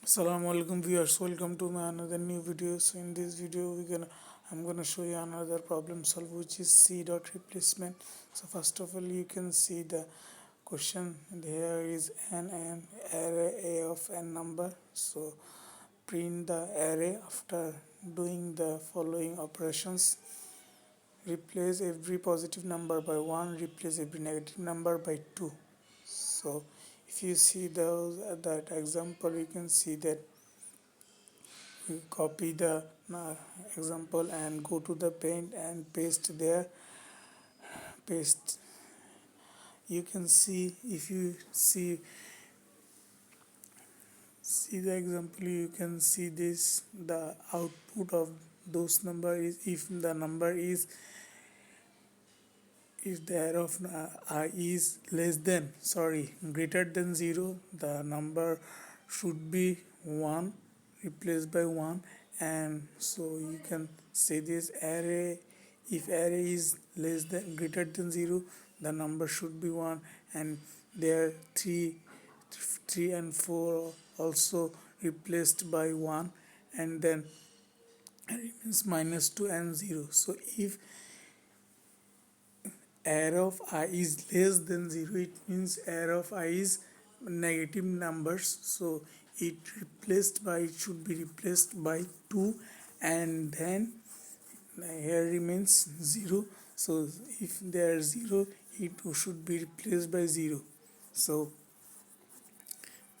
Assalamu alaikum viewers, welcome to my another new video. So in this video I'm gonna show you another problem solve, which is C dot replacement. So first of all, you can see the question, and here is an array A of n number. So print the array after doing the following operations: replace every positive number by 1, replace every negative number by 2. So if you see that example, you can see that you copy the example and go to the paint and paste there. Paste. You can see, if you see the example, you can see this. The output of those number is, if the array of I is greater than 0, the number should be 1, replaced by 1. And so you can say this array, if array is greater than 0, the number should be 1, and there 3 and 4 also replaced by 1, and then remains -2 and 0. So if array of I is less than 0, it means array of I is negative numbers, so it should be replaced by 2, and then here remains 0. So if there is 0, it should be replaced by 0. So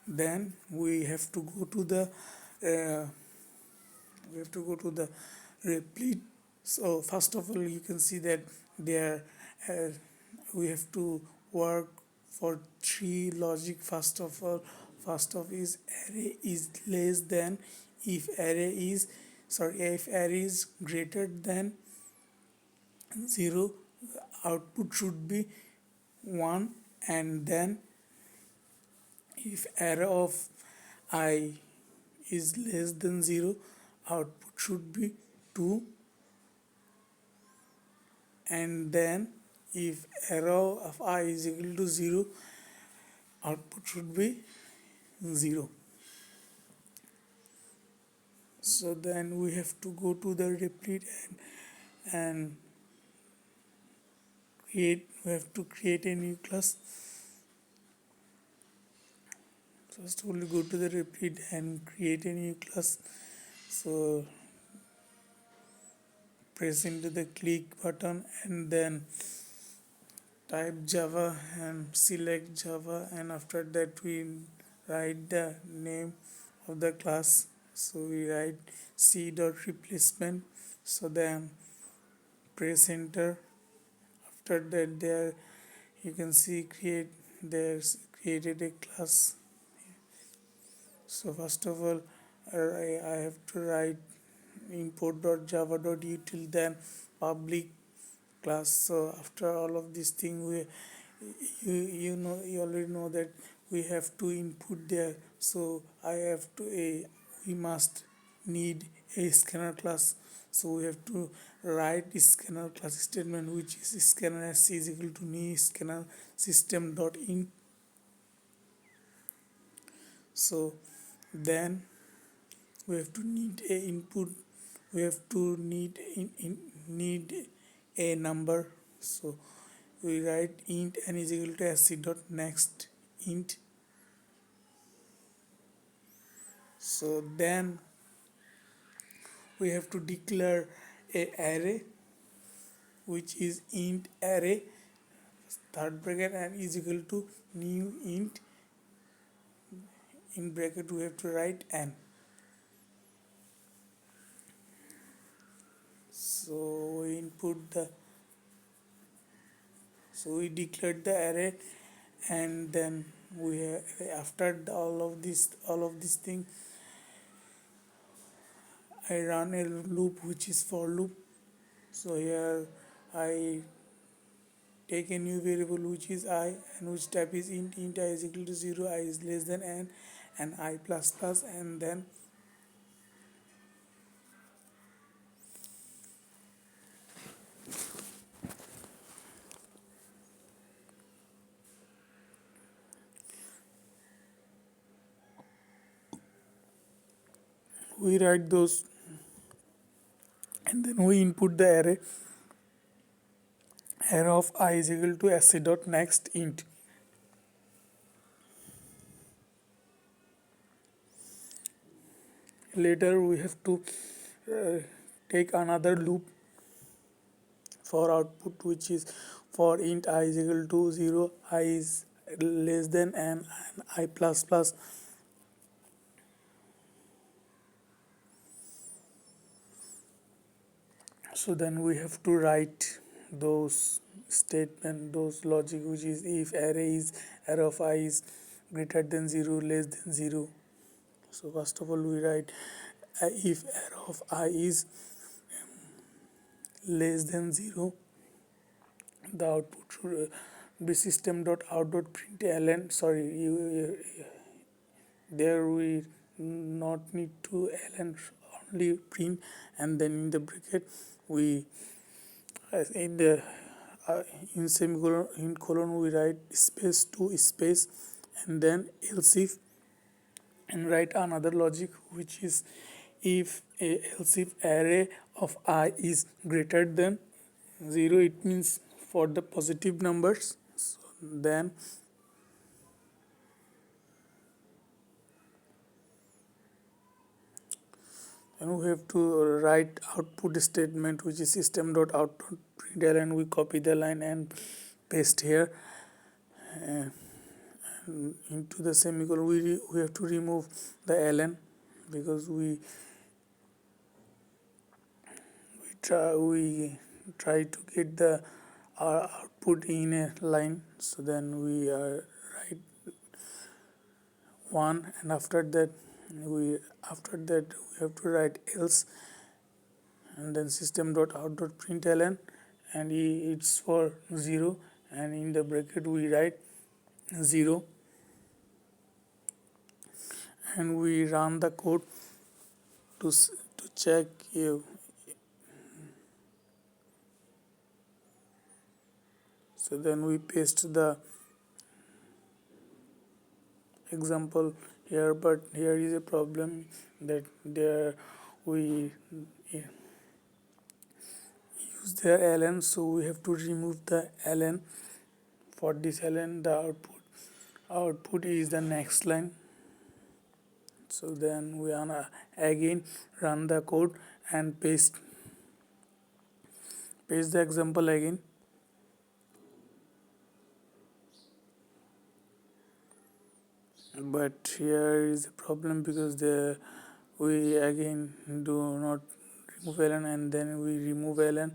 then we have to go to the replete. So first of all, you can see that there we have to work for 3 logic. First of is array is less than, if array is greater than 0, output should be 1, and then if array of I is less than 0, output should be 2, and then if array of I is equal to 0, output should be 0. So then we have to go to the replete and we have to create a new class. First of all, go to the replete and create a new class. So press into the click button and then type Java and select Java, and after that we write the name of the class. So we write C.Replacement. So then press enter. After that, there you can see there's created a class. So first of all, I have to write import.java.util, then public class. So after all of this thing, you already know that we have to input there. So we must need a scanner class. So we have to write scanner class statement, which is scanner s is equal to new scanner system.in. So then we have to need a input, we have to need a number. So we write int n is equal to sc.next int. So then we have to declare a array, which is int array third bracket and is equal to new int, in bracket we have to write n. So we declared the array, and then after all of this thing, I run a loop, which is for loop. So here I take a new variable, which is I, and which type is int I is equal to 0, I is less than n, and I plus plus, and then we write those, and then we input the array of I is equal to sc dot next int. Later we have to uh, take another loop for output, which is for int I is equal to 0, I is less than n, and I plus plus. So then we have to write those statement, those logic, which is if array of I is greater than 0, less than 0. So first of all we write if array of I is less than 0, the output should be system dot out dot println. Sorry, there we not need to ln, only print, and then in the bracket we in the uh, in semicolon, in colon we write space 2 space, and then else if, and write another logic, which is if else if array of I is greater than 0, it means for the positive numbers. So then we have to write output statement, which is system dot out dot println, and we copy the line and paste here into the semicolon. We have to remove the ln, because we try to get the output in a line. So then we write 1, and after that we have to write else, and then system dot out dot println, and it's for 0, and in the bracket we write 0, and we run the code to check if. So then we paste the example here, but here is a problem that there we use their ln, so we have to remove the ln. For this ln, the output is the next line. So then we again run the code and paste the example again. But here is a problem, because we again do not remove ln, and then we remove ln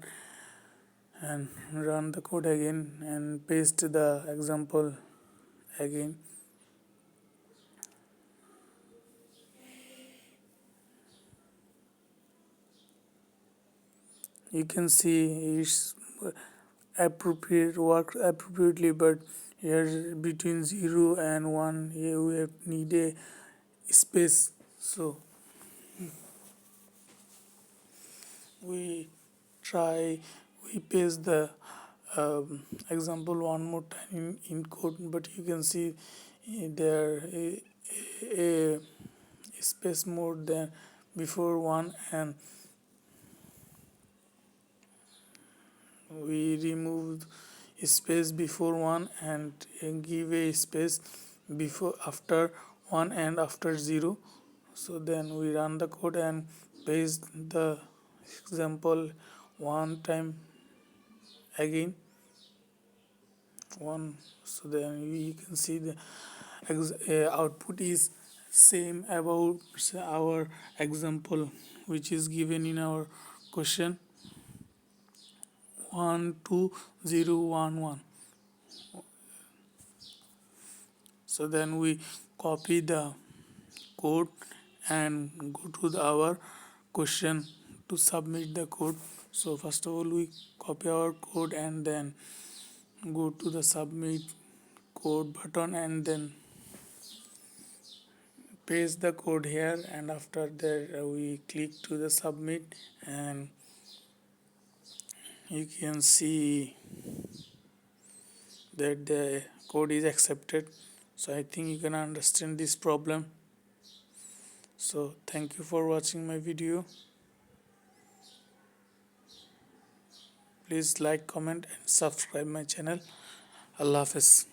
and run the code again and paste the example again. You can see it's work appropriately, but here between 0 and 1 here we need a space. So we paste the example one more time in code, but you can see there a space more than before 1, and we remove space before 1 and give a space before after 1 and after 0. So then we run the code and paste the example one time again, one. So then we can see the output is same about our example, which is given in our question 12011. So then we copy the code and go to our question to submit the code. So first of all we copy our code and then go to the submit code button, and then paste the code here, and after that we click to the submit, and you can see that the code is accepted. So I think you can understand this problem. So So thank you for watching my video. Please like, comment and subscribe my channel. Allah Hafiz.